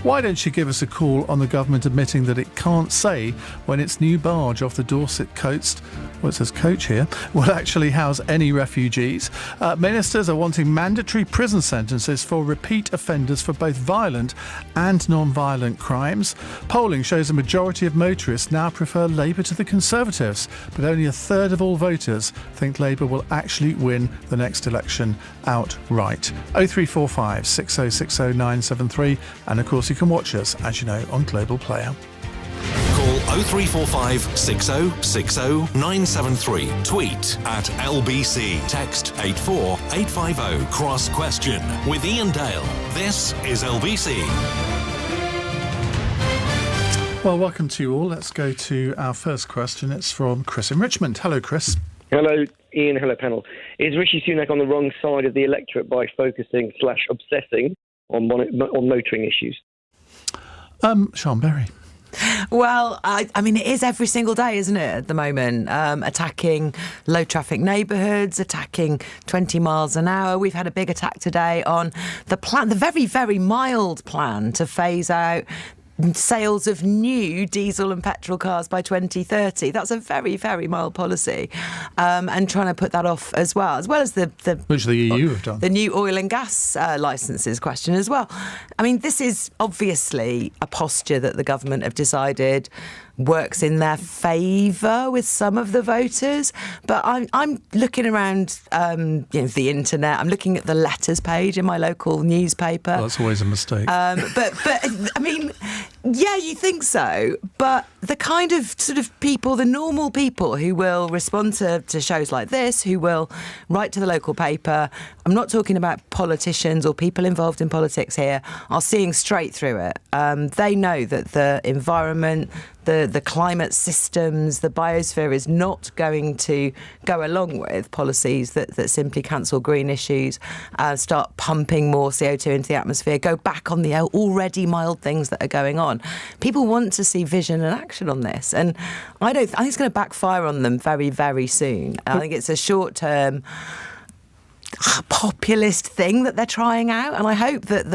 Why don't you give us a call on the government admitting that it can't say when its new barge off the Dorset coast, well, it says coach here, will actually house any refugees. Ministers are wanting mandatory prison sentences for repeat offenders for both violent and non-violent crimes. Polling shows a majority of motorists now prefer Labour to the Conservatives, but only a third of all voters think Labour will actually win the next election outright. 0345 6060 973, and of course you can watch us, as you know, on Global Player. Call 0345 6060 973. Tweet at LBC. Text 84850. Cross question with Iain Dale. This is LBC. Well, welcome to you all. Let's go to our first question. It's from Chris in Richmond. Hello, Chris. Hello, Ian. Hello, panel. Is Rishi Sunak on the wrong side of the electorate by focusing/obsessing on motoring issues? Sean Berry. Well, I mean, it is every single day, isn't it, at the moment? Attacking low traffic neighbourhoods, attacking 20 miles an hour. We've had a big attack today on the plan, the very, very mild plan to phase out sales of new diesel and petrol cars by 2030. That's a very, very mild policy, and trying to put that off as well as the which the EU have done, the new oil and gas licences question as well. I mean, this is obviously a posture that the government have decided works in their favour with some of the voters, but I'm looking around the internet. I'm looking at the letters page in my local newspaper. Well, that's always a mistake. But I mean, yeah, you think so, but the kind of sort of people, the normal people who will respond to shows like this, who will write to the local paper, I'm not talking about politicians or people involved in politics here, are seeing straight through it. They know that the environment, the climate systems, the biosphere is not going to go along with policies that simply cancel green issues, start pumping more CO2 into the atmosphere, go back on the already mild things that are going on. People want to see vision and action on this, and I think it's going to backfire on them very, very soon. I think it's a short-term populist thing that they're trying out, and I hope that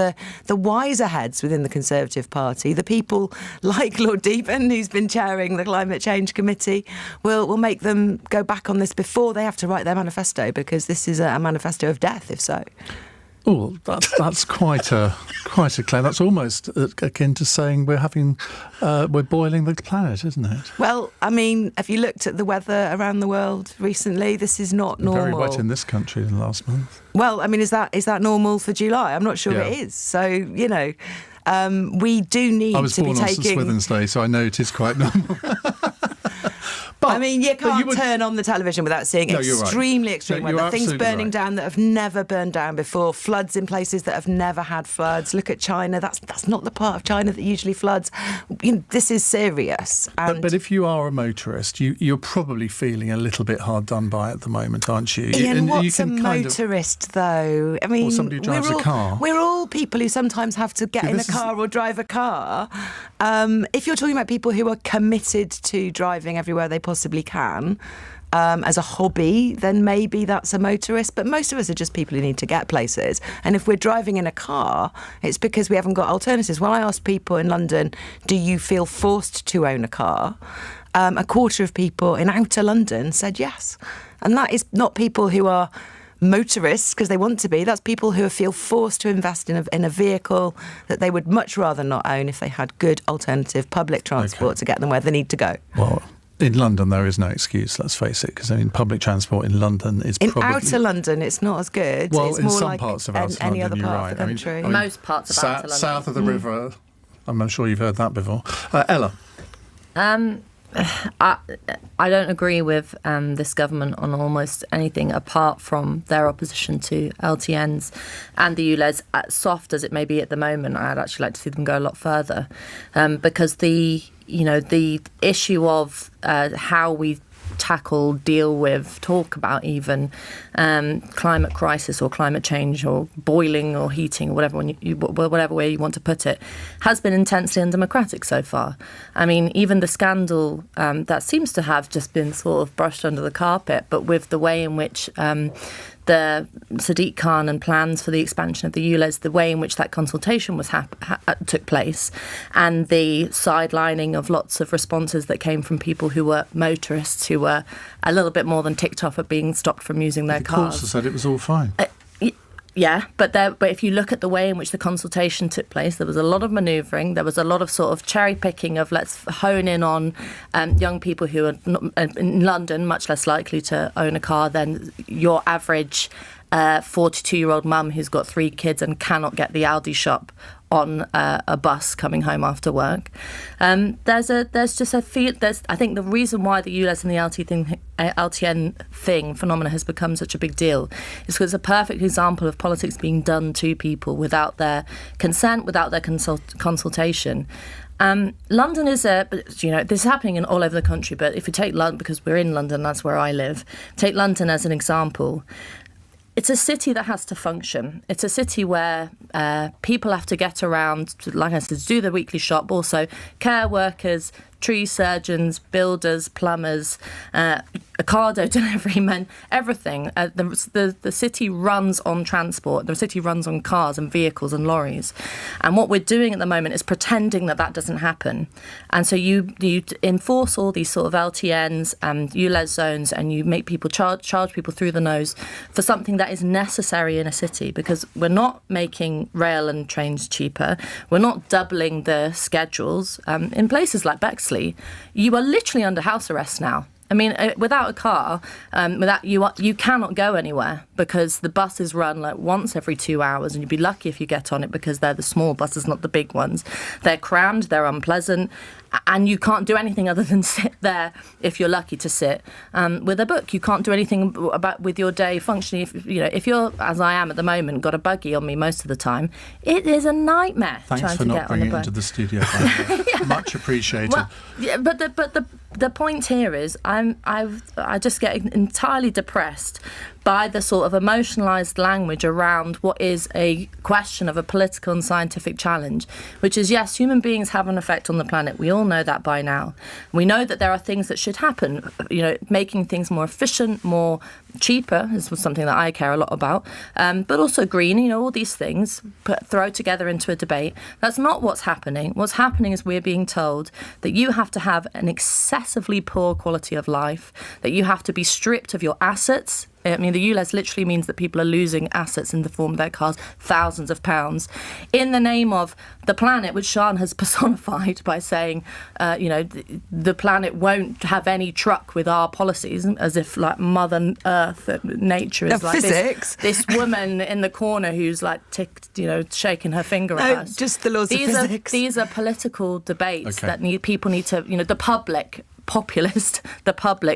the wiser heads within the Conservative Party, the people like Lord Deepen, who's been chairing the Climate Change Committee, will make them go back on this before they have to write their manifesto, because this is a manifesto of death, if so. Oh, that's quite a claim. That's almost akin to saying we're boiling the planet, isn't it? Well, I mean, have you looked at the weather around the world recently? This is not normal. Very wet in this country in the last month. Well, I mean, is that normal for July? I'm not sure it is. So, you know, we do need to be taking... I was born on St Swithin's Day, so I know it is quite normal. But, I mean, you can't turn on the television without seeing extremely extreme weather. Things burning down that have never burned down before. Floods in places that have never had floods. Look at China. That's not the part of China that usually floods. You know, this is serious. But if you are a motorist, you're probably feeling a little bit hard done by at the moment, aren't you? Ian, what's a motorist, though? I mean, or somebody who drives a car. We're all people who sometimes have to get in a car or drive a car. If you're talking about people who are committed to driving everywhere they possibly can, as a hobby, then maybe that's a motorist. But most of us are just people who need to get places. And if we're driving in a car, it's because we haven't got alternatives. When I asked people in London, do you feel forced to own a car? A quarter of people in outer London said yes. And that is not people who are motorists because they want to be. That's people who feel forced to invest in a vehicle that they would much rather not own if they had good alternative public transport to get them where they need to go. Well, in London, there is no excuse, let's face it, because I mean, public transport in London is probably... In outer London, it's not as good. Well, it's in more some like parts of outer any London, other part of the right. country. Most parts of outer London. South of the river, I'm sure you've heard that before. Ella? I don't agree with this government on almost anything apart from their opposition to LTNs and the ULEZ. As soft as it may be at the moment, I'd actually like to see them go a lot further, because the issue of how we deal with, talk about even climate crisis or climate change or boiling or heating or whatever way you want to put it, has been intensely undemocratic so far. I mean, even the scandal that seems to have just been sort of brushed under the carpet, but with the way in which the Sadiq Khan and plans for the expansion of the ULEZ, the way in which that consultation was took place, and the sidelining of lots of responses that came from people who were motorists, who were a little bit more than ticked off at being stopped from using their cars. The courts said it was all fine. Yeah, but if you look at the way in which the consultation took place, there was a lot of manoeuvring. There was a lot of sort of cherry picking of let's hone in on young people who are in London much less likely to own a car than your average 42-year-old mum who's got 3 kids and cannot get the Aldi shop on a bus coming home after work. I think the reason why the ULEZ and the LTN phenomenon has become such a big deal is because it's a perfect example of politics being done to people without their consent, without their consultation. London is this is happening all over the country, but if you take London, because we're in London, that's where I live, take London as an example. It's a city that has to function. It's a city where people have to get around, like I said, to do their weekly shop. Also, care workers, tree surgeons, builders, plumbers, Ocado deliverymen, everything. The city runs on transport. The city runs on cars and vehicles and lorries. And what we're doing at the moment is pretending that doesn't happen. And so you enforce all these sort of LTNs and ULEZ zones, and you make people charge people through the nose for something that is necessary in a city, because we're not making rail and trains cheaper. We're not doubling the schedules. In places like Bexley, you are literally under house arrest now. I mean, without a car, you cannot go anywhere, because the buses run like once every 2 hours, and you'd be lucky if you get on it, because they're the small buses, not the big ones. They're crammed, they're unpleasant, and you can't do anything other than sit there if you're lucky to sit with a book. You can't do anything with your day functioning. If you're, as I am at the moment, got a buggy on me most of the time, it is a nightmare. Thanks for not bringing it into the studio. Yeah. Much appreciated. Well, yeah, but the point here is I just get entirely depressed by the sort of emotionalised language around what is a question of a political and scientific challenge, which is, yes, human beings have an effect on the planet. We all know that by now. We know that there are things that should happen, making things more efficient, more cheaper is something that I care a lot about, but also green, all these things throw together into a debate. That's not what's happening. What's happening is we're being told that you have to have an excessively poor quality of life, that you have to be stripped of your assets. I mean, the ULEZ literally means that people are losing assets in the form of their cars, thousands of pounds, in the name of the planet, which Siân has personified by saying, the planet won't have any truck with our policies, as if like Mother Earth, nature is like physics. This woman in the corner who's like shaking her finger at us. Just the laws of physics. These are political debates that people need to, the public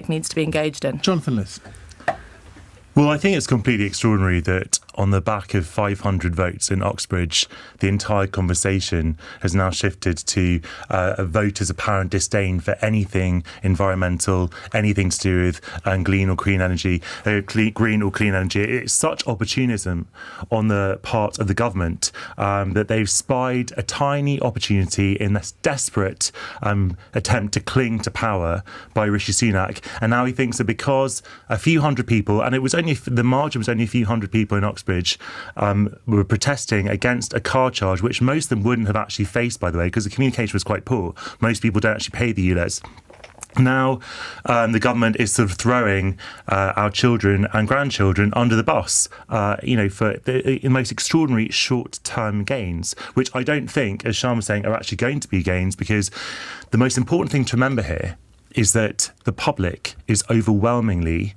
needs to be engaged in. Jonathan Liss. Well, I think it's completely extraordinary that on the back of 500 votes in Oxbridge, the entire conversation has now shifted to a voter's apparent disdain for anything environmental, anything to do with green or clean energy. It's such opportunism on the part of the government that they've spied a tiny opportunity in this desperate attempt to cling to power by Rishi Sunak. And now he thinks that because a few hundred people, and the margin was only a few hundred people in Oxbridge, were protesting against a car charge, which most of them wouldn't have actually faced, by the way, because the communication was quite poor. Most people don't actually pay the ULEZ. Now, the government is sort of throwing our children and grandchildren under the bus, for the most extraordinary short-term gains, which I don't think, as Siân was saying, are actually going to be gains, because the most important thing to remember here is that the public is overwhelmingly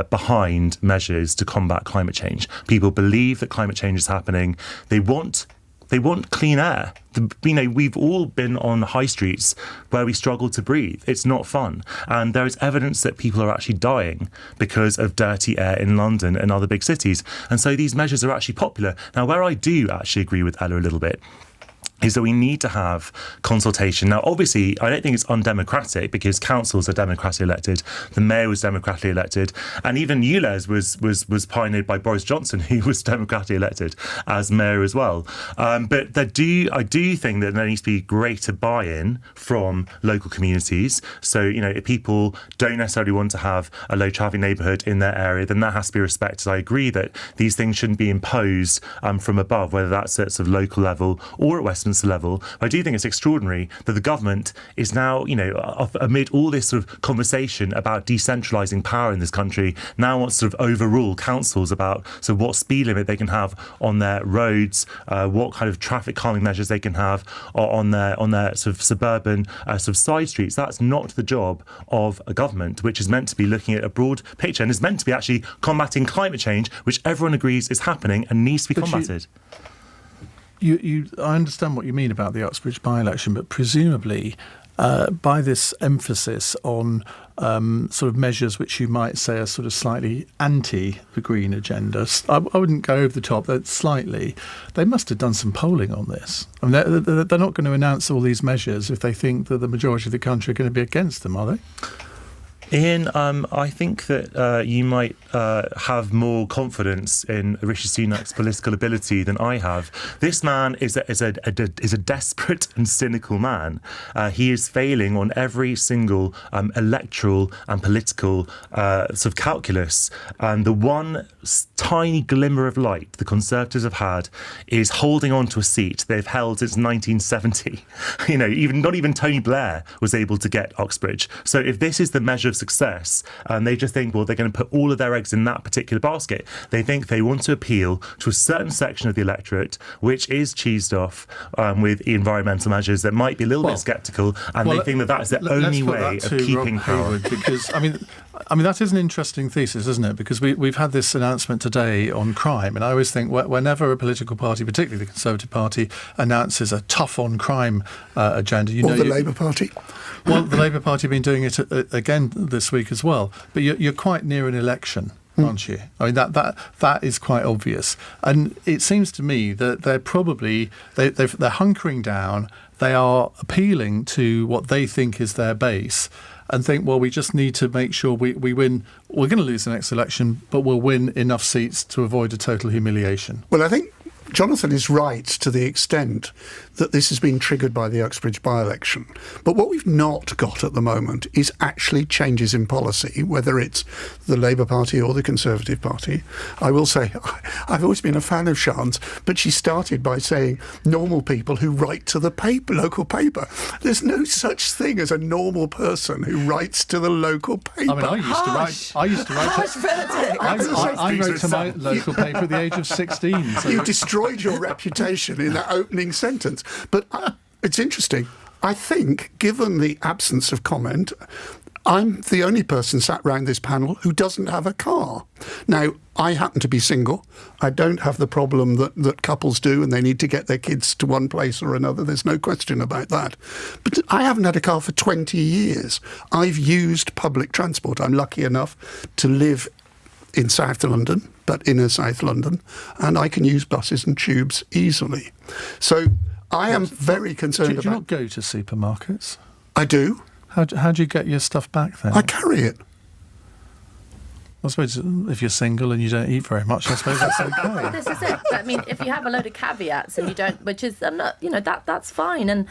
behind measures to combat climate change. People believe that climate change is happening. They want clean air. We've all been on high streets where we struggle to breathe. It's not fun. And there is evidence that people are actually dying because of dirty air in London and other big cities. And so these measures are actually popular. Now, where I do actually agree with Ella a little bit is that we need to have consultation. Now, obviously, I don't think it's undemocratic because councils are democratically elected. The mayor was democratically elected. And even ULEZ was pioneered by Boris Johnson, who was democratically elected as mayor as well. But I do think that there needs to be greater buy-in from local communities. So, if people don't necessarily want to have a low-traffic neighbourhood in their area, then that has to be respected. I agree that these things shouldn't be imposed from above, whether that's at sort of local level or at Westminster level. I do think it's extraordinary that the government is now, amid all this sort of conversation about decentralising power in this country, now wants to sort of overrule councils about what speed limit they can have on their roads, what kind of traffic calming measures they can have on their sort of suburban sort of side streets. That's not the job of a government, which is meant to be looking at a broad picture and is meant to be actually combating climate change, which everyone agrees is happening and needs to be combated. I understand what you mean about the Uxbridge by-election, but presumably by this emphasis on sort of measures which you might say are sort of slightly anti the Green agenda, I wouldn't go over the top, but slightly, they must have done some polling on this. I mean, they're not going to announce all these measures if they think that the majority of the country are going to be against them, are they? Iain, I think that you might have more confidence in Rishi Sunak's political ability than I have. This man is a desperate and cynical man. He is failing on every single electoral and political sort of calculus. And the one tiny glimmer of light the Conservatives have had is holding on to a seat they've held since 1970. Not even Tony Blair was able to get Uxbridge. So if this is the measure of success, and they just think, well, they're going to put all of their eggs in that particular basket. They think they want to appeal to a certain section of the electorate, which is cheesed off with environmental measures that might be a little bit sceptical, and they think that is the only way of keeping power. Hayward, because I mean that is an interesting thesis, isn't it? Because we've had this announcement today on crime, and I always think whenever a political party, particularly the Conservative Party, announces a tough on crime agenda, the Labour Party. Well, the Labour Party have been doing it again this week as well. But you're quite near an election, aren't you? I mean, that is quite obvious. And it seems to me that they're probably they're hunkering down. They are appealing to what they think is their base, and think, well, we just need to make sure we win. We're going to lose the next election, but we'll win enough seats to avoid a total humiliation. Well, I think Jonathan is right to the extent that this has been triggered by the Uxbridge by-election. But what we've not got at the moment is actually changes in policy, whether it's the Labour Party or the Conservative Party. I will say, I've always been a fan of Siân's, but she started by saying normal people who write to the local paper. There's no such thing as a normal person who writes to the local paper. I mean, I used to write. I wrote to my local paper at the age of 16. So you destroyed your reputation in that opening sentence. But it's interesting. I think, given the absence of comment, I'm the only person sat round this panel who doesn't have a car. Now, I happen to be single. I don't have the problem that couples do, and they need to get their kids to one place or another. There's no question about that. But I haven't had a car for 20 years. I've used public transport. I'm lucky enough to live in South London, but inner South London, and I can use buses and tubes easily. So I am very concerned about... Do you not go to supermarkets? I do. How do you get your stuff back then? I carry it. I suppose if you're single and you don't eat very much, I suppose that's okay. This is it. I mean, if you have a load of caveats and you don't, which is, that's fine. And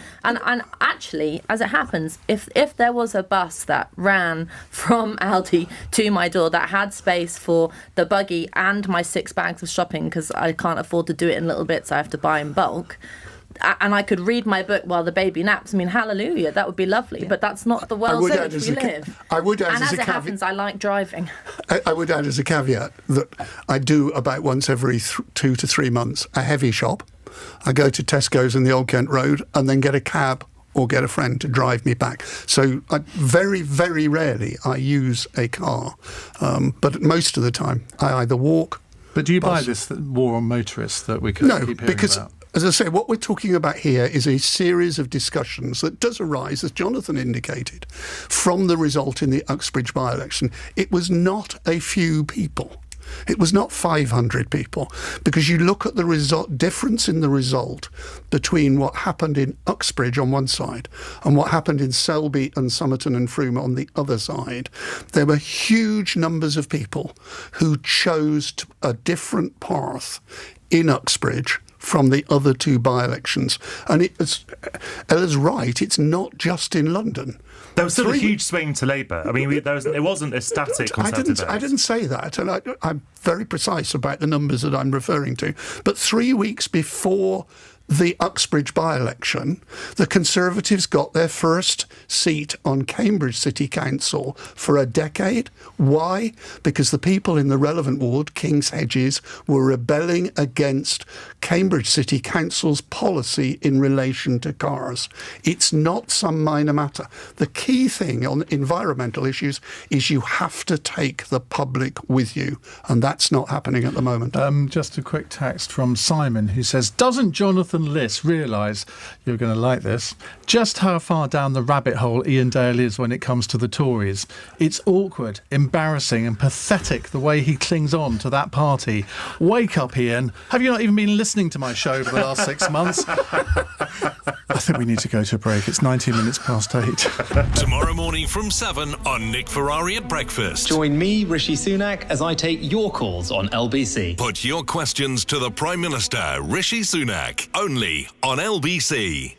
actually, as it happens, if there was a bus that ran from Aldi to my door that had space for the buggy and my 6 bags of shopping, because I can't afford to do it in little bits, I have to buy in bulk, and I could read my book while the baby naps, I mean, hallelujah, that would be lovely. But that's not the world in which we live. I would add, and as it happens, I like driving. I would add as a caveat that I do about once every 2 to 3 months a heavy shop. I go to Tesco's in the Old Kent Road and then get a cab or get a friend to drive me back. So very, very rarely I use a car. But most of the time I either walk... But do you buy this war on motorists that we keep hearing about? As I say, what we're talking about here is a series of discussions that does arise, as Jonathan indicated, from the result in the Uxbridge by-election. It was not a few people It was not 500 people, because you look at the difference in the result between what happened in Uxbridge on one side and what happened in Selby and Somerton and Frome on the other side. There were huge numbers of people who chose a different path in Uxbridge from the other two by-elections. And Ella's right, it's not just in London. There was still a huge swing to Labour. I mean, it wasn't a static Conservative vote. I didn't say that, and I'm very precise about the numbers that I'm referring to. But 3 weeks before the Uxbridge by-election, the Conservatives got their first seat on Cambridge City Council for a decade. Why? Because the people in the relevant ward, King's Hedges, were rebelling against Cambridge City Council's policy in relation to cars. It's not some minor matter. The key thing on environmental issues is you have to take the public with you, and that's not happening at the moment. Just a quick text from Simon, who says, doesn't Jonathan Liss realise, you're going to like this, just how far down the rabbit hole Iain Dale is when it comes to the Tories? It's awkward, embarrassing and pathetic the way he clings on to that party. Wake up, Iain. Have you not even been listening to my show for the last 6 months? I think we need to go to a break. It's 19 minutes past 8. Tomorrow morning from 7 on Nick Ferrari at Breakfast. Join me, Rishi Sunak, as I take your calls on LBC. Put your questions to the Prime Minister, Rishi Sunak, only on LBC.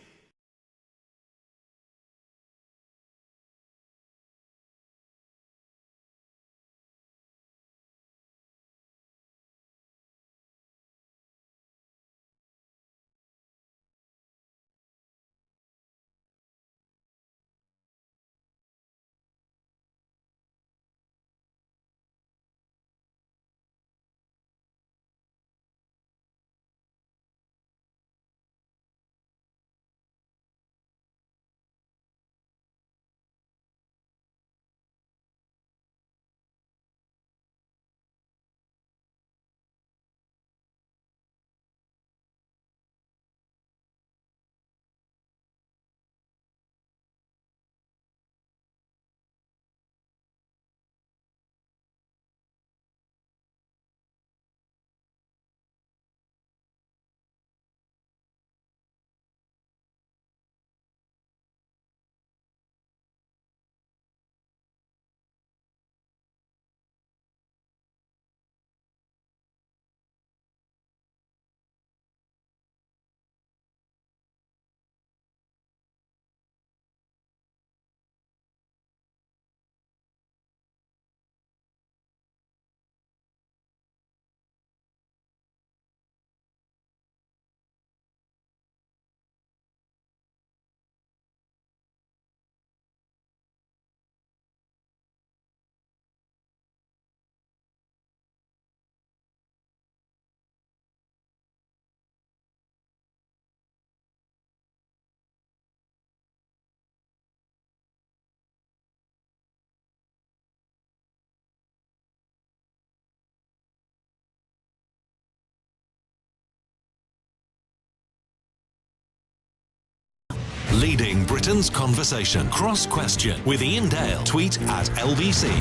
Leading Britain's conversation. Cross Question with Iain Dale. Tweet at LBC.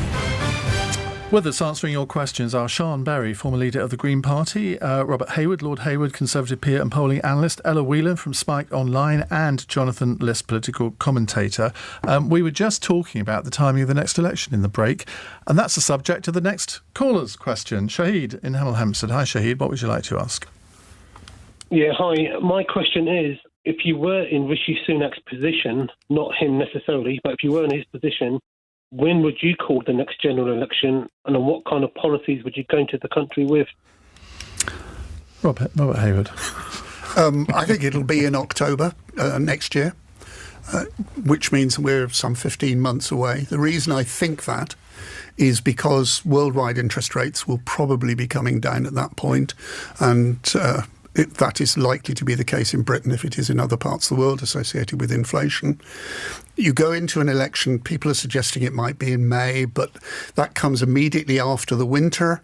With us answering your questions are Siân Berry, former leader of the Green Party, Robert Hayward, Lord Hayward, Conservative peer and polling analyst, Ella Whelan from Spike Online, and Jonathan Liss, political commentator. We were just talking about the timing of the next election in the break, and that's the subject of the next caller's question. Shahid in Hemel Hempstead. Hi, Shahid. What would you like to ask? Yeah, hi. My question is, if you were in Rishi Sunak's position, not him necessarily, but if you were in his position, when would you call the next general election, and on what kind of policies would you go into the country with? Robert Hayward. I think it'll be in October next year, which means we're some 15 months away. The reason I think that is because worldwide interest rates will probably be coming down at that point, and that is likely to be the case in Britain if it is in other parts of the world associated with inflation. You go into an election, people are suggesting it might be in May, but that comes immediately after the winter,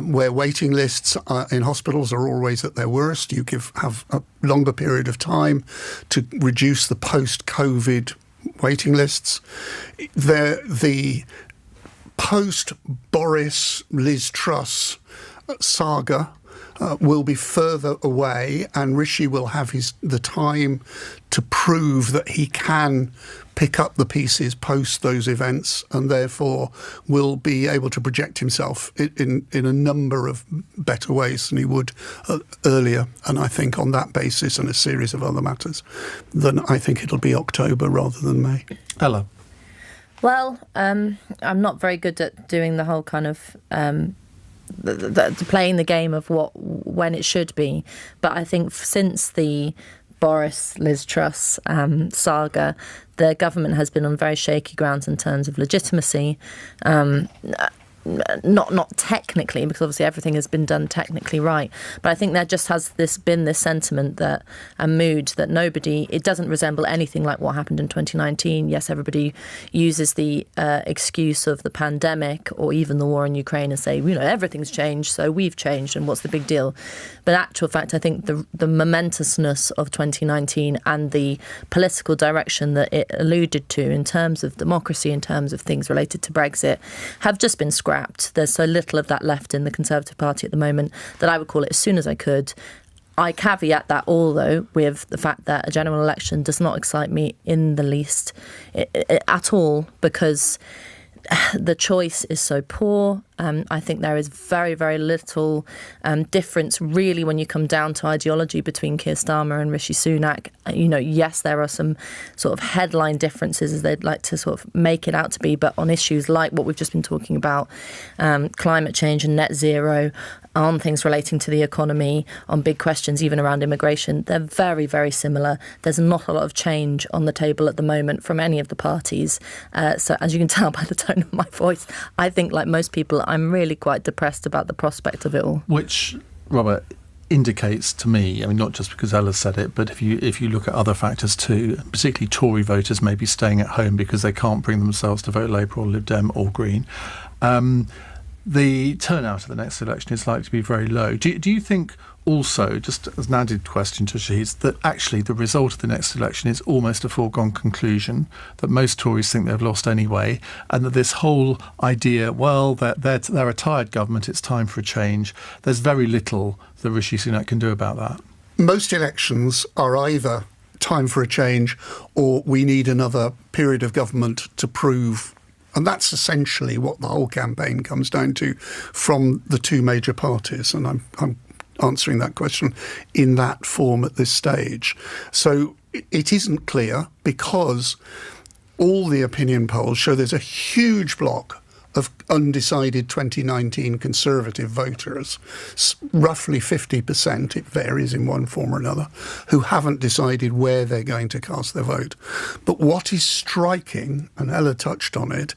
where waiting lists in hospitals are always at their worst. You have a longer period of time to reduce the post-COVID waiting lists. The post-Boris, Liz Truss saga will be further away, and Rishi will have the time to prove that he can pick up the pieces post those events, and therefore will be able to project himself in a number of better ways than he would earlier. And I think on that basis and a series of other matters, then I think it'll be October rather than May. Ella. Well, I'm not very good at doing the whole kind of playing the game of when it should be, but I think since the Boris Liz Truss saga, the government has been on very shaky grounds in terms of legitimacy. Not technically, because obviously everything has been done technically right, but I think there just has been this sentiment that a mood that it doesn't resemble anything like what happened in 2019. Yes, everybody uses the excuse of the pandemic or even the war in Ukraine and say, everything's changed, so we've changed, and what's the big deal? But actual fact, I think the momentousness of 2019 and the political direction that it alluded to in terms of democracy, in terms of things related to Brexit, have just been scrapped. There's so little of that left in the Conservative Party at the moment that I would call it as soon as I could. I caveat that all, though, with the fact that a general election does not excite me in the least at all, because the choice is so poor. I think there is very, very little difference, really, when you come down to ideology between Keir Starmer and Rishi Sunak. Yes, there are some sort of headline differences as they'd like to sort of make it out to be, but on issues like what we've just been talking about, climate change and net zero, on things relating to the economy, on big questions even around immigration, they're very, very similar. There's not a lot of change on the table at the moment from any of the parties. So as you can tell by the tone of my voice, I think, like most people, I'm really quite depressed about the prospect of it all. Which, Robert, indicates to me, not just because Ella said it, but if you look at other factors too, particularly Tory voters may be staying at home because they can't bring themselves to vote Labour or Lib Dem or Green. The turnout of the next election is likely to be very low. Do you think also, just as an added question to Shaheed's, that actually the result of the next election is almost a foregone conclusion, that most Tories think they've lost anyway, and that this whole idea, they're a tired government, it's time for a change, there's very little that Rishi Sunak can do about that? Most elections are either time for a change or we need another period of government to prove. And that's essentially what the whole campaign comes down to from the two major parties. And I'm answering that question in that form at this stage. So it isn't clear, because all the opinion polls show there's a huge block of undecided 2019 Conservative voters, roughly 50%, it varies in one form or another, who haven't decided where they're going to cast their vote. But what is striking, and Ella touched on it,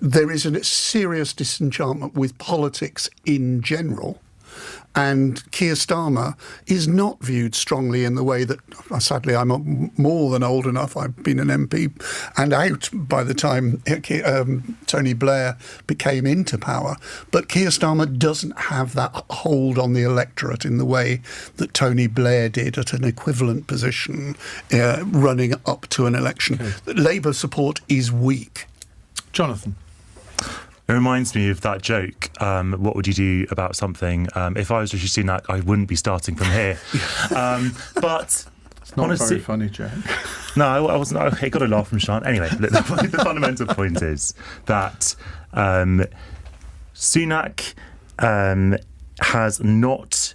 there is a serious disenchantment with politics in general. And Keir Starmer is not viewed strongly in the way that, sadly, I'm more than old enough. I've been an MP and out by the time Tony Blair became into power. But Keir Starmer doesn't have that hold on the electorate in the way that Tony Blair did at an equivalent position running up to an election. Okay. Labour support is weak. Jonathan. It reminds me of that joke, what would you do about something? If I was Rishi Sunak, I wouldn't be starting from here. But it's not a very funny joke. No, I wasn't. I got a laugh from Siân. Anyway, the fundamental point is that Sunak has not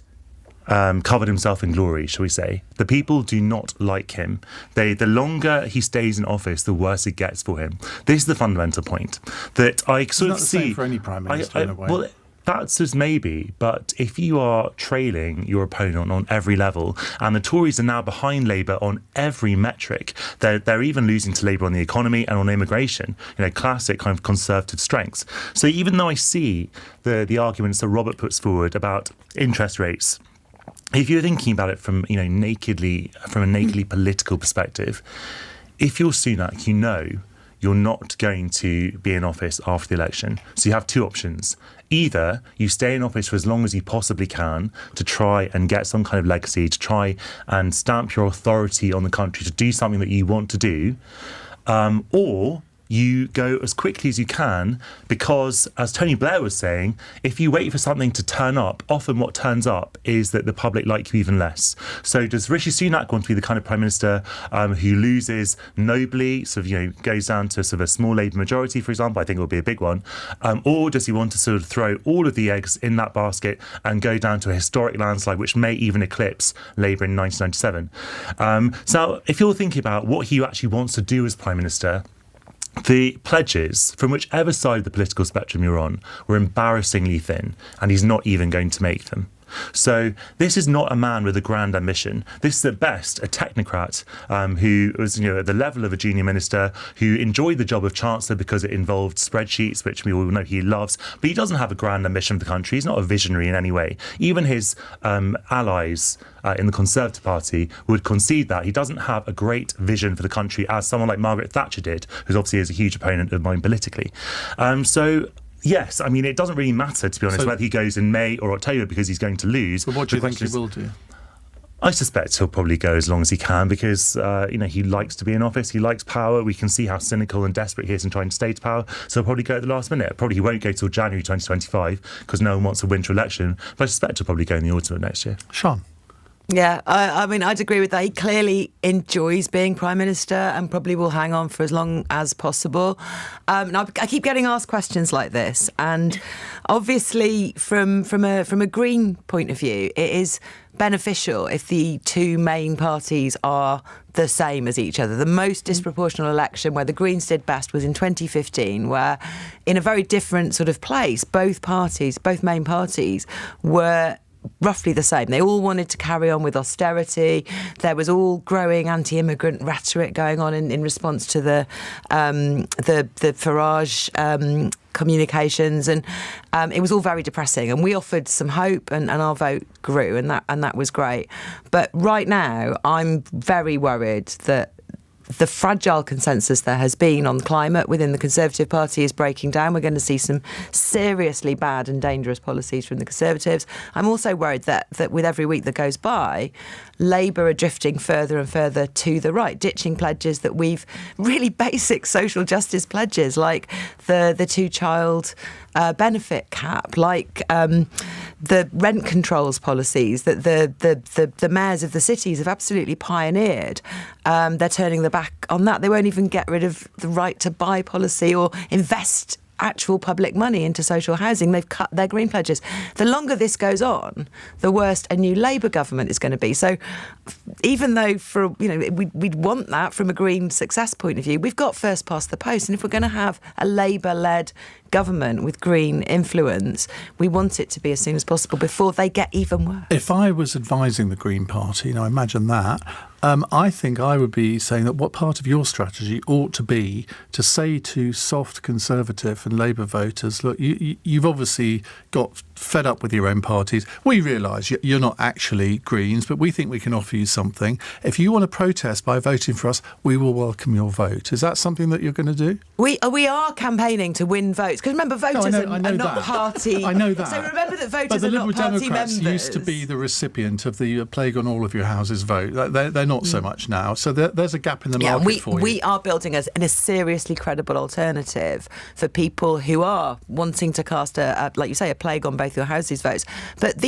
covered himself in glory, shall we say. The people do not like him. The longer he stays in office, the worse it gets for him. This is the fundamental point that I sort of see. It's not the same for any prime minister in a way. Well, that's just maybe, but if you are trailing your opponent on every level, and the Tories are now behind Labour on every metric, they're even losing to Labour on the economy and on immigration, classic kind of Conservative strengths. So even though I see the arguments that Robert puts forward about interest rates, if you're thinking about it from a nakedly political perspective, if you're Sunak, you're not going to be in office after the election. So you have two options. Either you stay in office for as long as you possibly can to try and get some kind of legacy, to try and stamp your authority on the country, to do something that you want to do, or you go as quickly as you can, because, as Tony Blair was saying, if you wait for something to turn up, often what turns up is that the public like you even less. So does Rishi Sunak want to be the kind of Prime Minister who loses nobly, sort of, goes down to sort of a small Labour majority, for example? I think it will be a big one. Or does he want to sort of throw all of the eggs in that basket and go down to a historic landslide, which may even eclipse Labour in 1997? So if you're thinking about what he actually wants to do as Prime Minister, the pledges, from whichever side of the political spectrum you're on, were embarrassingly thin, and he's not even going to make them. So this is not a man with a grand ambition. This is at best a technocrat who was at the level of a junior minister, who enjoyed the job of Chancellor because it involved spreadsheets, which we all know he loves, but he doesn't have a grand ambition for the country. He's not a visionary in any way. Even his allies in the Conservative Party would concede that. He doesn't have a great vision for the country, as someone like Margaret Thatcher did, who obviously is a huge opponent of mine politically. Yes, I mean, it doesn't really matter, to be honest, whether he goes in May or October, because he's going to lose. But what do you think he will do? I suspect he'll probably go as long as he can, because, he likes to be in office. He likes power. We can see how cynical and desperate he is in trying to stay to power. So he'll probably go at the last minute. Probably he won't go till January 2025, because no one wants a winter election. But I suspect he'll probably go in the autumn of next year. Sean? Yeah, I mean, I'd agree with that. He clearly enjoys being Prime Minister and probably will hang on for as long as possible. Now, I keep getting asked questions like this, and obviously from a Green point of view, it is beneficial if the two main parties are the same as each other. The most disproportional election where the Greens did best was in 2015, where in a very different sort of place, both main parties were roughly the same. They all wanted to carry on with austerity. There was all growing anti-immigrant rhetoric going on in response to the Farage communications, and it was all very depressing. And we offered some hope, and our vote grew, and that was great. But right now, I'm very worried that the fragile consensus there has been on climate within the Conservative Party is breaking down. We're going to see some seriously bad and dangerous policies from the Conservatives. I'm also worried that with every week that goes by, Labour are drifting further and further to the right, ditching pledges that we've really basic social justice pledges, like the two-child benefit cap, like the rent controls policies that the mayors of the cities have absolutely pioneered. They're turning their back on that. They won't even get rid of the right to buy policy or invest actual public money into social housing. They've cut their green pledges. The longer this goes on, the worse a new Labour government is going to be. So even though we'd want that from a green success point of view, we've got first past the post. And if we're going to have a Labour-led government with green influence, we want it to be as soon as possible before they get even worse. If I was advising the Green Party, now imagine that, I think I would be saying that what part of your strategy ought to be to say to soft Conservative and Labour voters, look, you've obviously got fed up with your own parties. We realise you're not actually Greens, but we think we can offer you something. If you want to protest by voting for us, we will welcome your vote. Is that something that you're going to do? We are campaigning to win votes, because remember, voters are not party. I know that. So remember that voters but the are not Liberal party Democrats members. used to be the recipient of the plague on all of your houses vote. They're not so much now. So there's a gap in the market for you. We are building a seriously credible alternative for people who are wanting to cast like you say, a plague on both your houses votes. But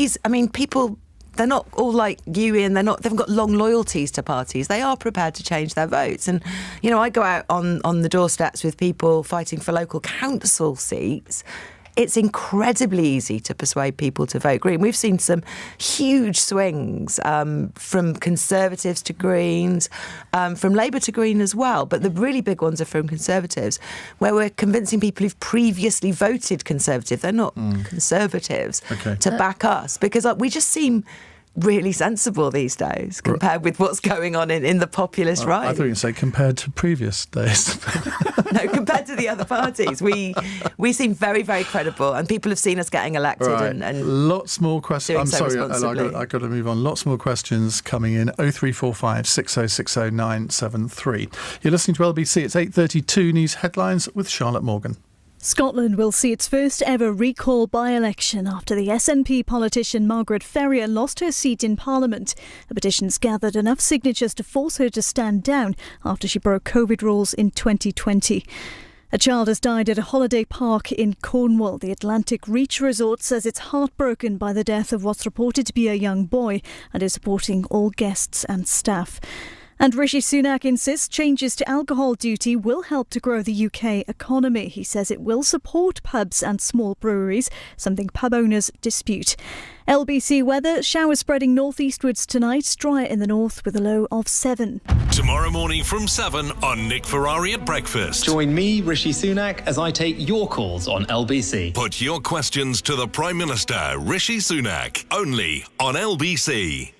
people, they're not all like you, Ian. They haven't got long loyalties to parties. They are prepared to change their votes. And, I go out on the doorsteps with people fighting for local council seats. It's incredibly easy to persuade people to vote Green. We've seen some huge swings from Conservatives to Greens, from Labour to Green as well. But the really big ones are from Conservatives, where we're convincing people who've previously voted Conservative, they're not Conservatives, to back us. Because we just seem really sensible these days compared with what's going on in the populist right. I thought you were going to say compared to previous days. No, compared to the other parties, we seem very, very credible, and people have seen us getting elected. Right. And lots more questions. I'm sorry, I've got to move on. Lots more questions coming in. 0345 6060 973. You're listening to LBC. It's 8:32 News Headlines with Charlotte Morgan. Scotland will see its first ever recall by-election after the SNP politician Margaret Ferrier lost her seat in Parliament. The petitions gathered enough signatures to force her to stand down after she broke COVID rules in 2020. A child has died at a holiday park in Cornwall. The Atlantic Reach Resort says it's heartbroken by the death of what's reported to be a young boy and is supporting all guests and staff. And Rishi Sunak insists changes to alcohol duty will help to grow the UK economy. He says it will support pubs and small breweries, something pub owners dispute. LBC weather, showers spreading northeastwards tonight, drier in the north with a low of 7. Tomorrow morning from 7 on Nick Ferrari at Breakfast. Join me, Rishi Sunak, as I take your calls on LBC. Put your questions to the Prime Minister, Rishi Sunak, only on LBC.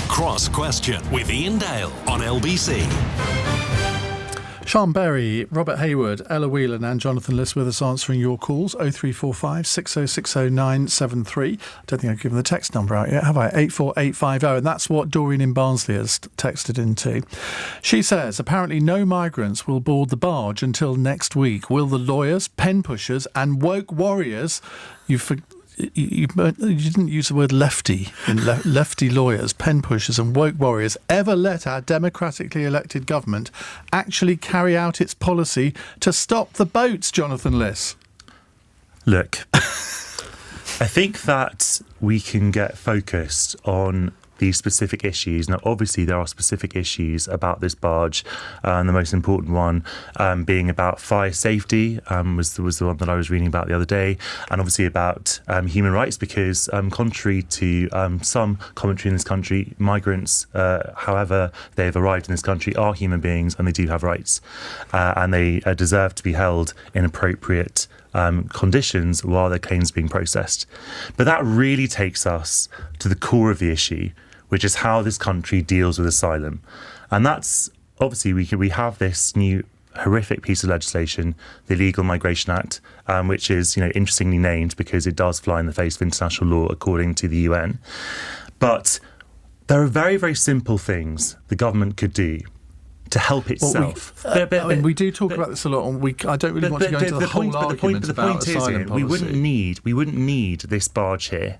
Cross Question with Iain Dale on LBC. Sean Berry, Robert Hayward, Ella Whelan and Jonathan Liss with us answering your calls. 0345 6060973. I don't think I've given the text number out yet, have I? 84850. And that's what Doreen in Barnsley has texted into. She says, apparently no migrants will board the barge until next week. Will the lawyers, pen pushers and woke warriors... You didn't use the word lefty in lefty lawyers, pen pushers and woke warriors ever let our democratically elected government actually carry out its policy to stop the boats, Jonathan Liss? Look, I think that we can get focused on these specific issues. Now, obviously, there are specific issues about this barge, and the most important one being about fire safety was the one that I was reading about the other day, and obviously about human rights, because contrary to some commentary in this country, migrants, however they've arrived in this country, are human beings and they do have rights, and they deserve to be held in appropriate conditions while their claims are being processed. But that really takes us to the core of the issue, which is how this country deals with asylum. And that's obviously we have this new horrific piece of legislation, the Illegal Migration Act, which is interestingly named because it does fly in the face of international law according to the UN. But there are very, very simple things the government could do to help itself. We do talk about this a lot. I don't really want to go into the whole argument about asylum policy. We wouldn't need this barge here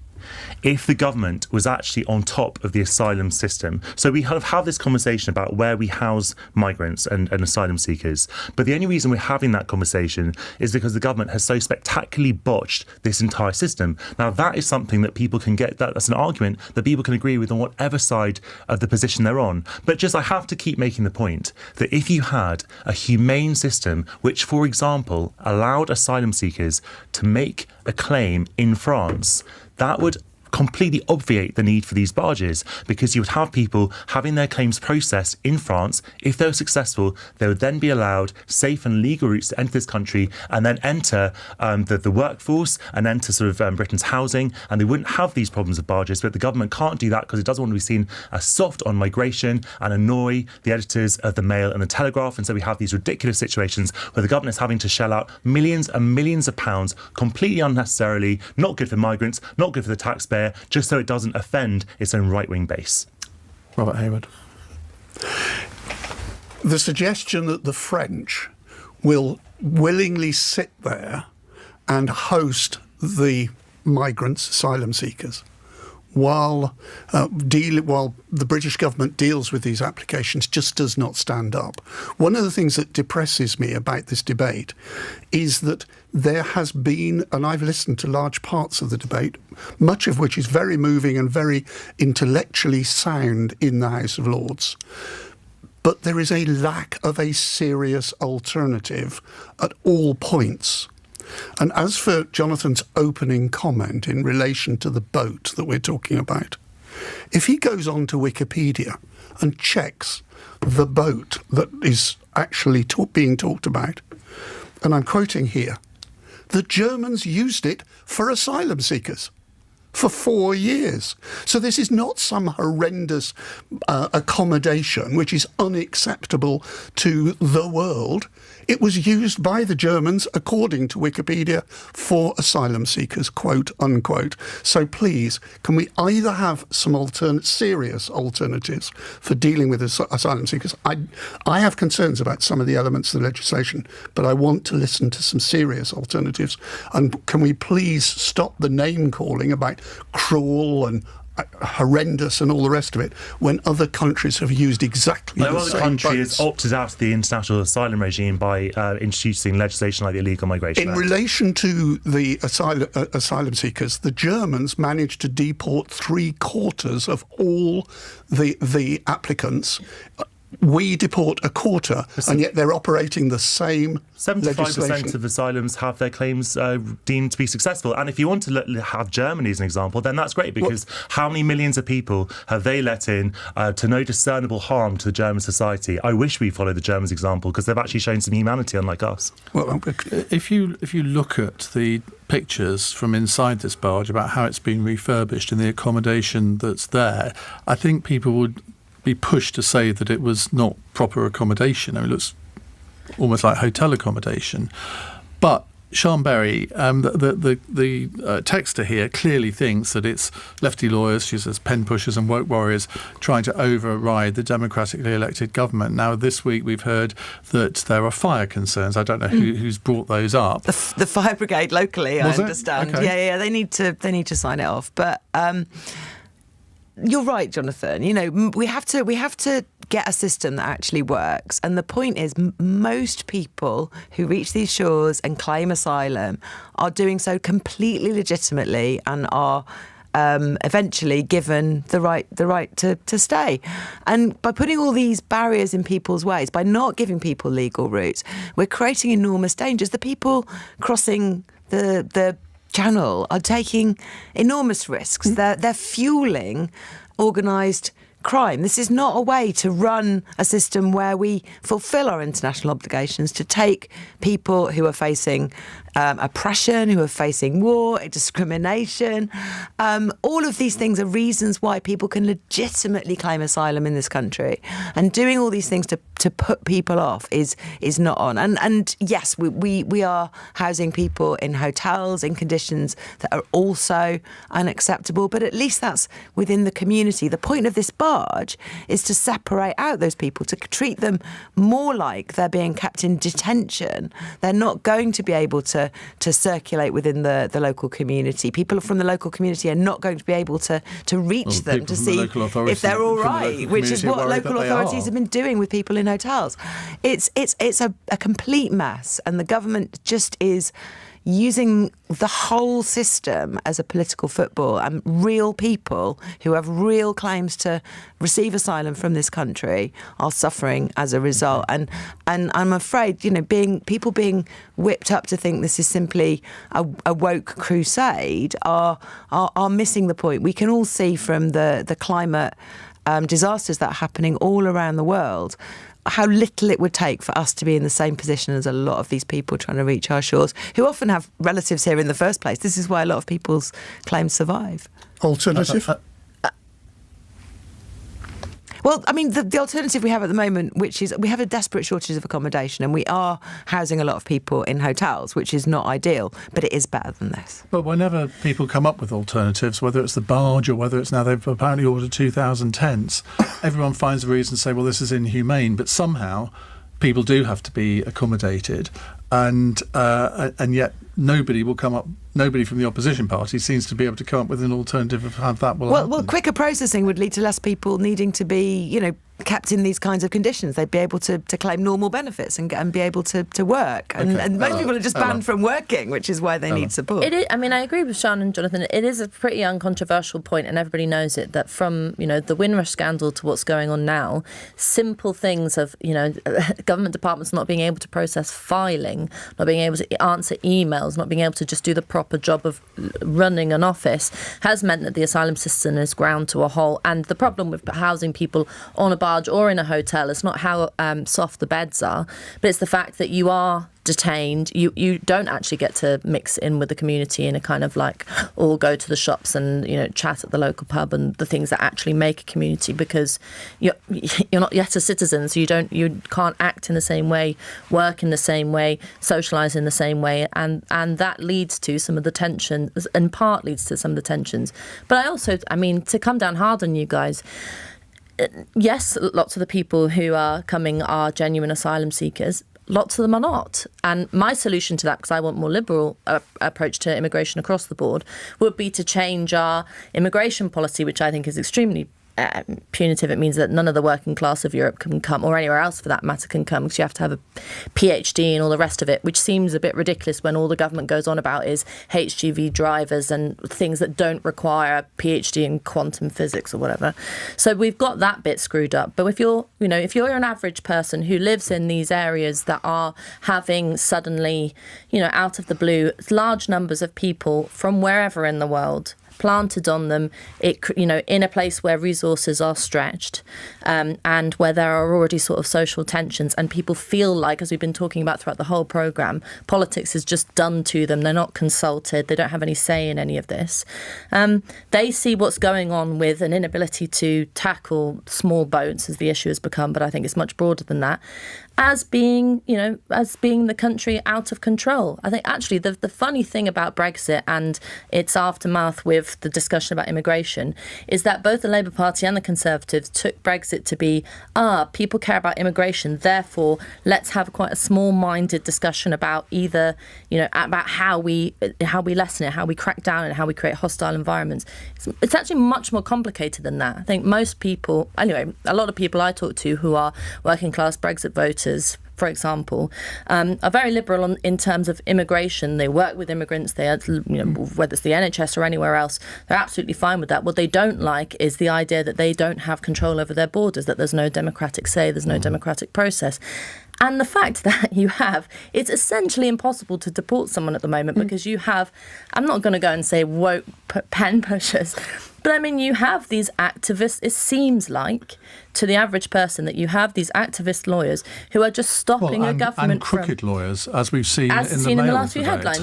if the government was actually on top of the asylum system. So we have this conversation about where we house migrants and asylum seekers. But the only reason we're having that conversation is because the government has so spectacularly botched this entire system. Now, that is something that people can get, that's an argument that people can agree with on whatever side of the position they're on. But just I have to keep making the point that if you had a humane system which, for example, allowed asylum seekers to make a claim in France, that would completely obviate the need for these barges, because you would have people having their claims processed in France. If they were successful, they would then be allowed safe and legal routes to enter this country and then enter the workforce and enter sort of Britain's housing, and they wouldn't have these problems of barges. But the government can't do that because it doesn't want to be seen as soft on migration and annoy the editors of the Mail and the Telegraph. And so we have these ridiculous situations where the government is having to shell out millions and millions of pounds completely unnecessarily, not good for migrants, not good for the taxpayer, just so it doesn't offend its own right-wing base. Robert Hayward. The suggestion that the French will willingly sit there and host the migrants, asylum seekers, while the British government deals with these applications just does not stand up. One of the things that depresses me about this debate is that there has been, and I've listened to large parts of the debate, much of which is very moving and very intellectually sound in the House of Lords, but there is a lack of a serious alternative at all points. And as for Jonathan's opening comment in relation to the boat that we're talking about, if he goes on to Wikipedia and checks the boat that is actually being talked about, and I'm quoting here, the Germans used it for asylum seekers for 4 years. So this is not some horrendous accommodation which is unacceptable to the world. It was used by the Germans, according to Wikipedia, for asylum seekers, quote unquote. So please, can we either have some serious alternatives for dealing with asylum seekers? I have concerns about some of the elements of the legislation, but I want to listen to some serious alternatives. And can we please stop the name calling about cruel and horrendous and all the rest of it when other countries have used exactly the same boats? No other country has opted out of the international asylum regime by introducing legislation like the Illegal Migration Act. In relation to the asylum seekers, the Germans managed to deport 3/4 of all the applicants. We deport 1/4, and yet they're operating the same 75% of asylums have their claims deemed to be successful. And if you want to have Germany as an example, then that's great, because how many millions of people have they let in to no discernible harm to the German society? I wish we followed the Germans' example, because they've actually shown some humanity, unlike us. Well, if you look at the pictures from inside this barge about how it's been refurbished and the accommodation that's there, I think people would be pushed to say that it was not proper accommodation. I mean, it looks almost like hotel accommodation. But Sean Berry, the texter here, clearly thinks that it's lefty lawyers, she says pen pushers and woke warriors trying to override the democratically elected government. Now, this week we've heard that there are fire concerns. I don't know who's brought those up. The fire brigade locally, I understand. Okay. Yeah, they need to sign it off. But you're right, Jonathan. You know, we have to get a system that actually works. And the point is, most people who reach these shores and claim asylum are doing so completely legitimately and are eventually given the right to stay. And by putting all these barriers in people's ways, by not giving people legal routes, we're creating enormous dangers. The people crossing the Channel are taking enormous risks. They're fueling organised crime. This is not a way to run a system where we fulfil our international obligations to take people who are facing oppression, who are facing war, discrimination. All of these things are reasons why people can legitimately claim asylum in this country. And doing all these things to put people off is not on. And yes, we are housing people in hotels in conditions that are also unacceptable, but at least that's within the community. The point of this barge barge is to separate out those people, to treat them more like they're being kept in detention. They're not going to be able to circulate within the local community. People from the local community are not going to be able to reach them to see if they're all right, which is what local authorities have been doing with people in hotels. It's a complete mess, and the government just is using the whole system as a political football, and real people who have real claims to receive asylum from this country are suffering as a result. And I'm afraid, people being whipped up to think this is simply a woke crusade are missing the point. We can all see from the climate disasters that are happening all around the world how little it would take for us to be in the same position as a lot of these people trying to reach our shores, who often have relatives here in the first place. This is why a lot of people's claims survive. Alternative? Well, I mean, the alternative we have at the moment, which is we have a desperate shortage of accommodation, and we are housing a lot of people in hotels, which is not ideal, but it is better than this. But whenever people come up with alternatives, whether it's the barge or whether it's now they've apparently ordered 2,000 tents, everyone finds a reason to say, well, this is inhumane, but somehow people do have to be accommodated, and yet nobody from the opposition party seems to be able to come up with an alternative of how that will happen. Well, quicker processing would lead to less people needing to be, kept in these kinds of conditions. They'd be able to claim normal benefits and be able to work. And most people are just banned from working, which is why they need support. It is, I agree with Siân and Jonathan. It is a pretty uncontroversial point, and everybody knows it, that from, the Windrush scandal to what's going on now, simple things of, government departments not being able to process filing, not being able to answer emails, not being able to just do the proper job of running an office, has meant that the asylum system is ground to a halt. And the problem with housing people on a barge or in a hotel is not how soft the beds are, but it's the fact that you are detained. You don't actually get to mix in with the community in a kind of or go to the shops and chat at the local pub and the things that actually make a community, because you're not yet a citizen, so you can't act in the same way, work in the same way, socialise in the same way, and that leads to some of the tensions, in part leads to some of the tensions. But I also, to come down hard on you guys, yes, lots of the people who are coming are genuine asylum seekers. Lots of them are not. And my solution to that, because I want more liberal approach to immigration across the board, would be to change our immigration policy, which I think is extremely punitive. It means that none of the working class of Europe can come, or anywhere else for that matter can come, because you have to have a PhD and all the rest of it, which seems a bit ridiculous when all the government goes on about is HGV drivers and things that don't require a PhD in quantum physics or whatever. So we've got that bit screwed up. But if you're an average person who lives in these areas that are having suddenly, out of the blue, large numbers of people from wherever in the world planted on them, in a place where resources are stretched, and where there are already sort of social tensions, and people feel like, as we've been talking about throughout the whole programme, politics is just done to them. They're not consulted. They don't have any say in any of this. They see what's going on with an inability to tackle small boats, as the issue has become, but I think it's much broader than that, as being the country out of control. I think actually the funny thing about Brexit and its aftermath with the discussion about immigration is that both the Labour Party and the Conservatives took Brexit to be, people care about immigration, therefore let's have quite a small-minded discussion about either, about how we lessen it, how we crack down, and how we create hostile environments. It's actually much more complicated than that. I think most people, anyway, a lot of people I talk to who are working class Brexit voters, for example, are very liberal in terms of immigration. They work with immigrants. They, whether it's the NHS or anywhere else, they're absolutely fine with that. What they don't like is the idea that they don't have control over their borders, that there's no democratic say, there's no democratic process. And the fact that it's essentially impossible to deport someone at the moment because you have, I'm not going to go and say woke pen pushers, but you have these activists. It seems like to the average person that you have these activist lawyers who are just stopping a government and crooked lawyers, as we've seen in the last few headlines.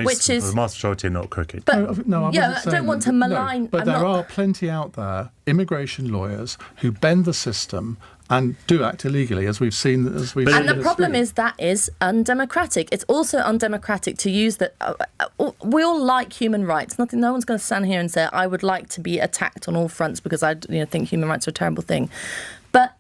Which is the vast majority are not crooked. But I don't want to malign. But there are plenty out there, immigration lawyers who bend the system and do act illegally, as we've seen. And the problem is that is undemocratic. It's also undemocratic to use that. We all like human rights. No one's going to stand here and say, I would like to be attacked on all fronts because I think human rights are a terrible thing. But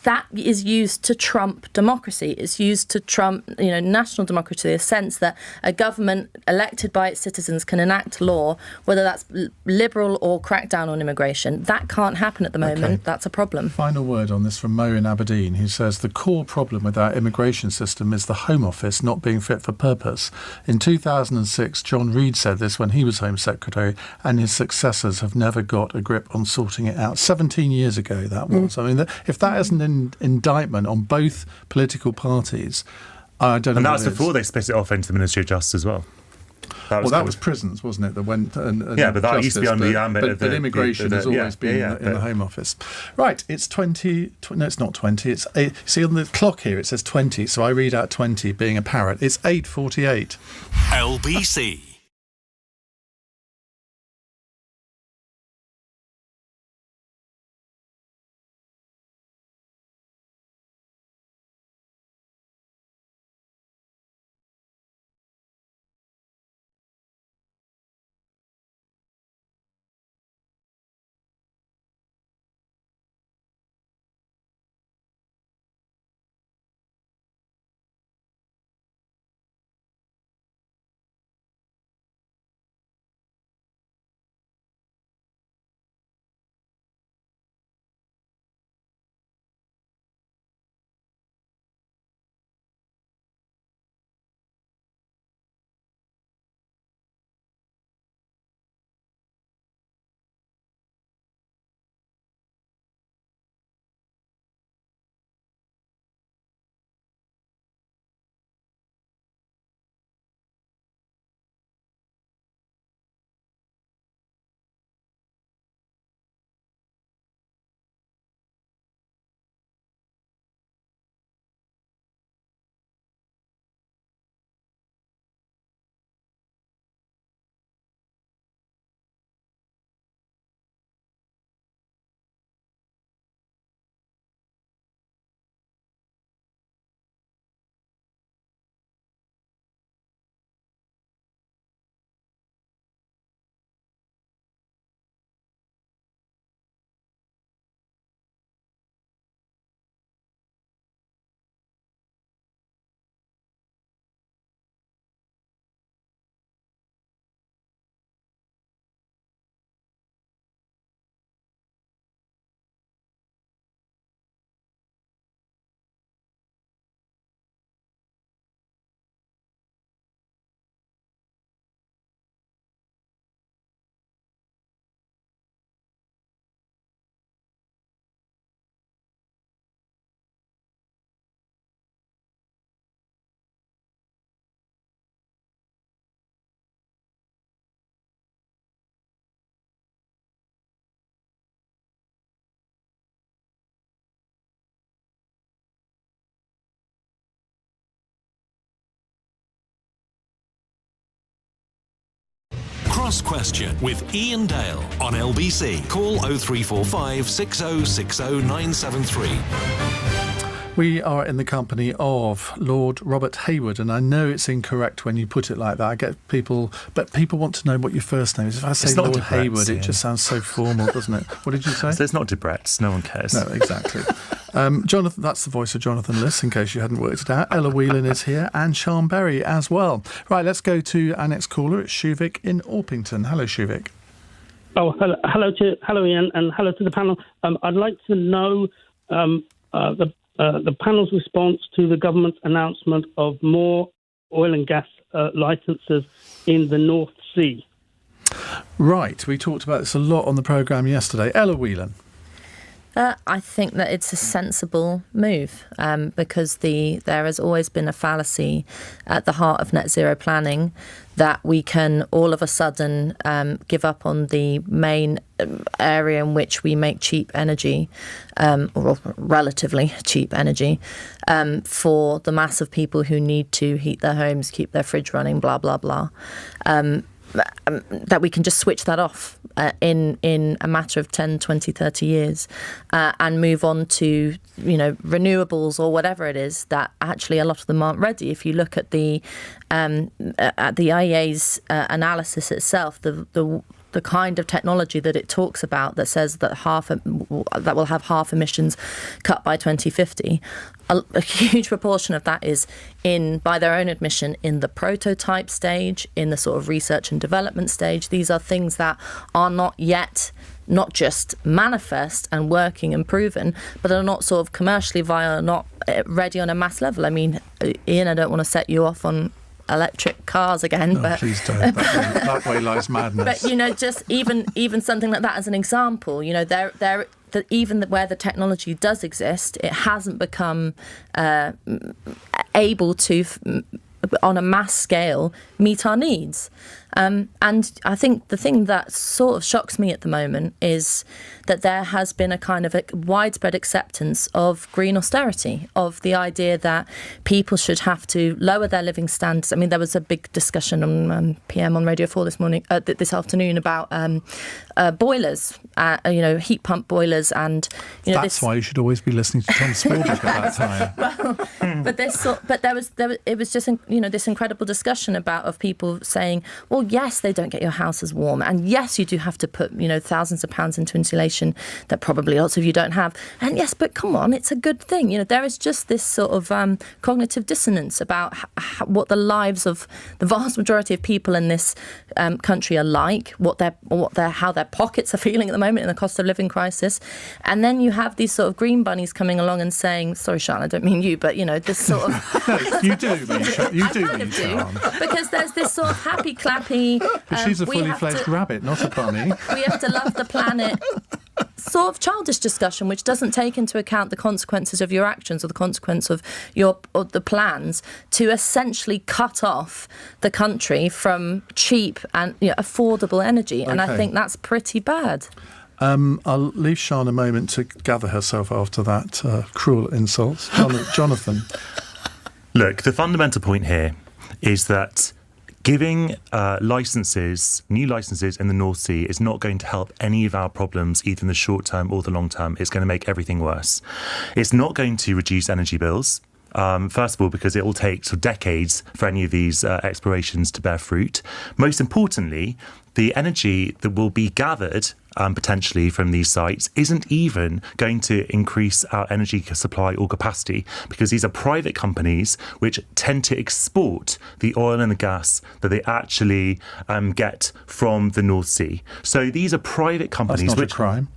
that is used to trump democracy. It's used to trump, national democracy, a sense that a government elected by its citizens can enact law, whether that's liberal or crack down on immigration. That can't happen at the moment. Okay. That's a problem. Final word on this from Mo in Aberdeen, who says the core problem with our immigration system is the Home Office not being fit for purpose. In 2006, John Reid said this when he was Home Secretary, and his successors have never got a grip on sorting it out. 17 years ago, that was. I mean, if that isn't an indictment on both political parties, I don't know. And that was before they split it off into the Ministry of Justice as well. That was prisons, wasn't it? That went and but that used to be under the ambit of the... But immigration has always been in the Home Office. Right, it's 20... No, it's not 20. It's 8. See, on the clock here, it says 20, so I read out 20 being a parrot. It's 8:48. LBC. Cross Question with Iain Dale on LBC. Call 0345 6060 973. We are in the company of Lord Robert Hayward, and I know it's incorrect when you put it like that. I get people, but people want to know what your first name is. If I say Lord Hayward, it just sounds so formal, doesn't it? What did you say? So it's not Debrett's. No one cares. No, exactly. Jonathan, that's the voice of Jonathan Liss, in case you hadn't worked it out. Ella Whelan is here, and Sean Berry as well. Right, let's go to our next caller. It's Shuvik in Orpington. Hello, Shuvik. Oh, hello, Ian, and hello to the panel. I'd like to know the panel's response to the government's announcement of more oil and gas licences in the North Sea. Right, we talked about this a lot on the programme yesterday. Ella Whelan. I think that it's a sensible move because there has always been a fallacy at the heart of net zero planning that we can all of a sudden give up on the main area in which we make cheap energy, or relatively cheap energy, for the mass of people who need to heat their homes, keep their fridge running, blah, blah, blah. That we can just switch that off in a matter of 10, 20, 30 years and move on to, renewables or whatever it is, that actually a lot of them aren't ready. If you look at the IEA's analysis itself, the kind of technology that it talks about that says that that will have half emissions cut by 2050, a huge proportion of that is by their own admission, in the prototype stage, in the sort of research and development stage. These are things that are not yet not just manifest and working and proven, but are not sort of commercially viable, not ready on a mass level. I mean, Iain, I don't want to set you off on electric cars again, no, but please don't. That way lies madness. But just even something like that as an example, even where the technology does exist, it hasn't become able to, on a mass scale, meet our needs. And I think the thing that sort of shocks me at the moment is that there has been a kind of a widespread acceptance of green austerity, of the idea that people should have to lower their living standards. I mean, there was a big discussion on PM on Radio 4 this afternoon about boilers, heat pump boilers, and that's why you should always be listening to Tom Swarbrick at that time. But it was just this incredible discussion of people saying, well, yes, they don't get your house as warm, and yes, you do have to put thousands of pounds into insulation that probably lots of you don't have, and yes, but come on, it's a good thing. There is just this sort of cognitive dissonance about what the lives of the vast majority of people in this country are like, how their pockets are feeling at the moment in the cost of living crisis, and then you have these sort of green bunnies coming along and saying, sorry, Siân, I don't mean you, but this sort of no, you do mean Siân, because there's this sort of happy clappy. But she's a fully fledged rabbit, not a bunny. We have to love the planet. Sort of childish discussion, which doesn't take into account the consequences of your actions or the consequence of the plans to essentially cut off the country from cheap and affordable energy. And I think that's pretty bad. I'll leave Siân a moment to gather herself after that cruel insult. Jonathan. Look, the fundamental point here is that giving new licences in the North Sea is not going to help any of our problems, either in the short term or the long term. It's going to make everything worse. It's not going to reduce energy bills. First of all, because it will take decades for any of these explorations to bear fruit. Most importantly, the energy that will be gathered potentially from these sites isn't even going to increase our energy supply or capacity, because these are private companies which tend to export the oil and the gas that they actually get from the North Sea. So these are private companies. That's not a crime.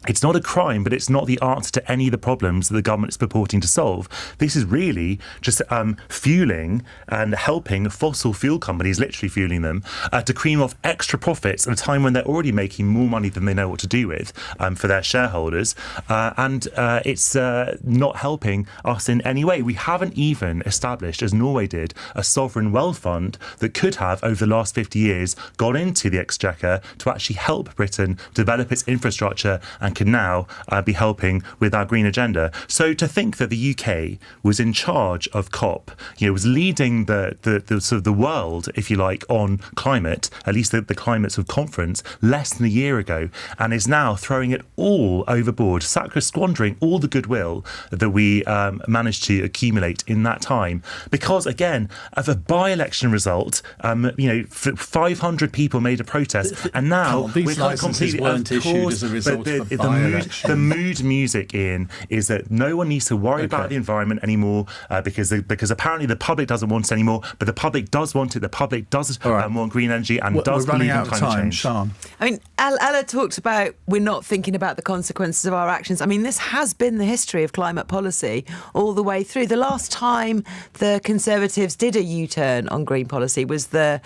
It's not a crime, but it's not the answer to any of the problems that the government is purporting to solve. This is really just fueling and helping fossil fuel companies, literally fueling them, to cream off extra profits at a time when they're already making more money than they know what to do with for their shareholders. And it's not helping us in any way. We haven't even established, as Norway did, a sovereign wealth fund that could have, over the last 50 years, gone into the exchequer to actually help Britain develop its infrastructure and can now be helping with our green agenda. So to think that the UK was in charge of COP, was leading the sort of the world, if you like, on climate, at least the climate sort of conference, less than a year ago, and is now throwing it all overboard, squandering all the goodwill that we managed to accumulate in that time, because again of a by-election result, 500 people made a protest, and now these licenses weren't issued as a result of the mood music, Iain, is that no one needs to worry about the environment anymore because apparently the public doesn't want it anymore, but the public does want it. The public does want green energy and does believe in climate change. Siân. I mean, Ella talks about we're not thinking about the consequences of our actions. I mean, this has been the history of climate policy all the way through. The last time the Conservatives did a U-turn on green policy was the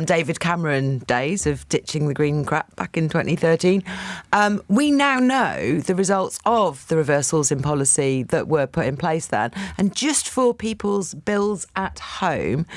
David Cameron days of ditching the green crap back in 2013. We now know the results of the reversals in policy that were put in place then. And just for people's bills at home,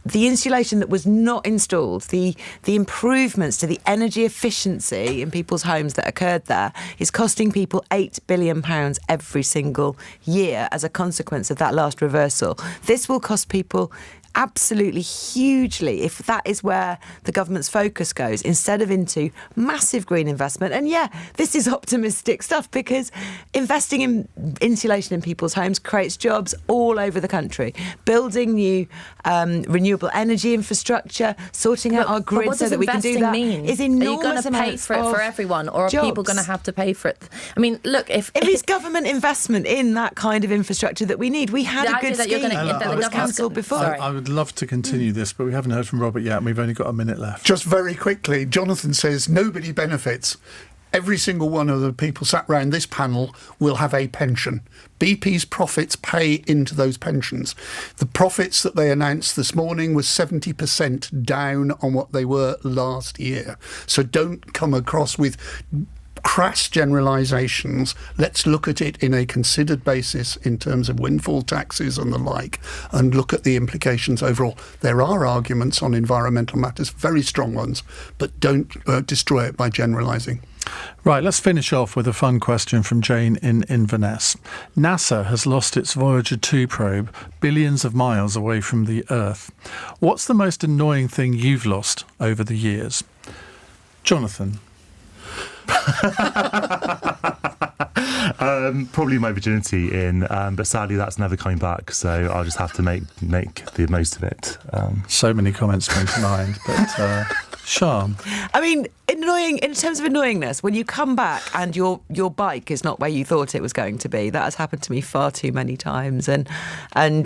the insulation that was not installed, the improvements to the energy efficiency in people's homes that occurred there is costing people £8 billion every single year as a consequence of that last reversal. This will cost people absolutely hugely if that is where the government's focus goes, instead of into massive green investment. And yeah, this is optimistic stuff, because investing in insulation in people's homes creates jobs all over the country. Building new renewable energy infrastructure, sorting out our grid so that we can do that is enormous. Are you going to pay for it for everyone, or are people going to have to pay for it? I mean, look, if it's government investment in that kind of infrastructure that we need, we had a good scheme that was cancelled before. I would love to continue this, but we haven't heard from Robert yet, and we've only got a minute left. Just very quickly, Jonathan says nobody benefits. Every single one of the people sat round this panel will have a pension. BP's profits pay into those pensions. The profits that they announced this morning was 70% down on what they were last year. So don't come across with crass generalisations. Let's look at it in a considered basis in terms of windfall taxes and the like, and look at the implications overall. There are arguments on environmental matters, very strong ones, but don't destroy it by generalising. Right, let's finish off with a fun question from Jane in Inverness. NASA has lost its Voyager 2 probe billions of miles away from the Earth. What's the most annoying thing you've lost over the years? Jonathan? Probably my virginity but sadly that's never coming back, so I'll just have to make the most of it. So many comments spring to mind, but Siân? I mean, annoying in terms of annoyingness, when you come back and your bike is not where you thought it was going to be. That has happened to me far too many times, and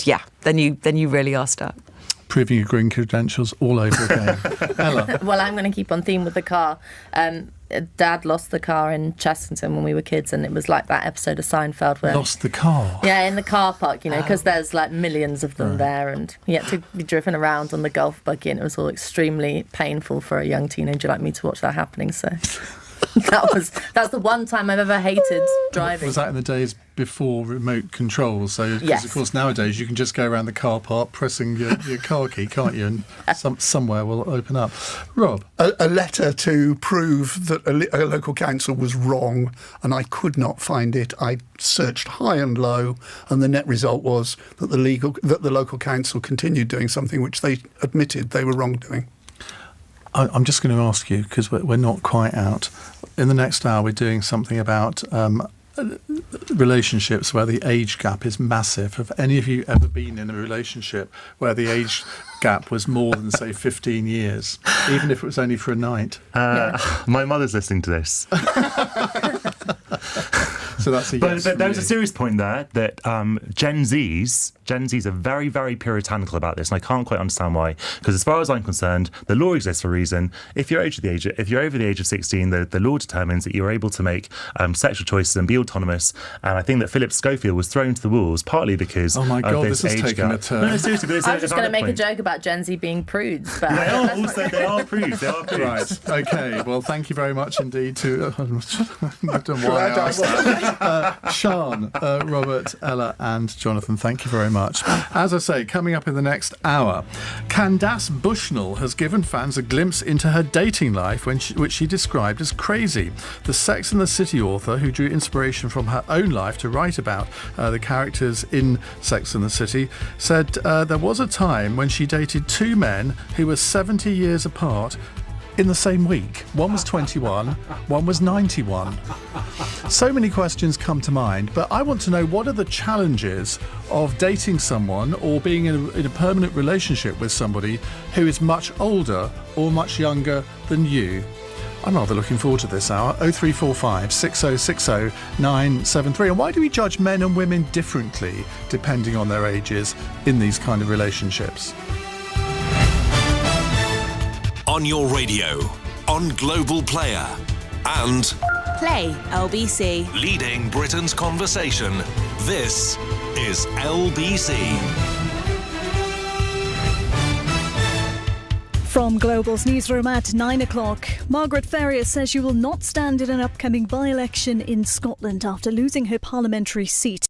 yeah, then you really are stuck. Proving your green credentials all over again. Ella? Well, I'm going to keep on theme with the car. Dad lost the car in Chessington when we were kids, and it was like that episode of Seinfeld where... Lost the car? Yeah, in the car park, because there's like millions of them there, and he had to be driven around on the golf buggy, and it was all extremely painful for a young teenager like me to watch that happening, so... That's the one time I've ever hated driving. Was that in the days before remote controls? So, because of course nowadays you can just go around the car park pressing your car key, can't you? And somewhere will open up. Rob? A letter to prove that a local council was wrong, and I could not find it. I searched high and low, and the net result was that the local council continued doing something which they admitted they were wrong doing. I'm just going to ask you, because we're not quite out. In the next hour, we're doing something about relationships where the age gap is massive. Have any of you ever been in a relationship where the age gap was more than, say, 15 years, even if it was only for a night? My mother's listening to this. So that's a yes. But there's a serious point there that Gen Zs are very, very puritanical about this, and I can't quite understand why. Because as far as I'm concerned, the law exists for a reason. If you're over the age of 16, the law determines that you're able to make sexual choices and be autonomous. And I think that Philip Schofield was thrown to the wolves partly because of this age taking gap. A turn. No, seriously, I was just going to make a joke about Gen Z being prudes, but they are prudes. Right. Okay. Well, thank you very much indeed to. I don't know why I asked that. Siân, Robert, Ella and Jonathan, thank you very much. As I say, coming up in the next hour, Candace Bushnell has given fans a glimpse into her dating life, which she described as crazy. The Sex and the City author, who drew inspiration from her own life to write about the characters in Sex and the City, said there was a time when she dated two men who were 70 years apart in the same week. One was 21, one was 91. So many questions come to mind, but I want to know, what are the challenges of dating someone or being in a permanent relationship with somebody who is much older or much younger than you? I'm rather looking forward to this hour. 0345 6060 973. And why do we judge men and women differently depending on their ages in these kind of relationships? On your radio, on Global Player, and Play LBC. Leading Britain's conversation. This is LBC. From Global's newsroom at 9 o'clock, Margaret Ferrier says she will not stand in an upcoming by-election in Scotland after losing her parliamentary seat.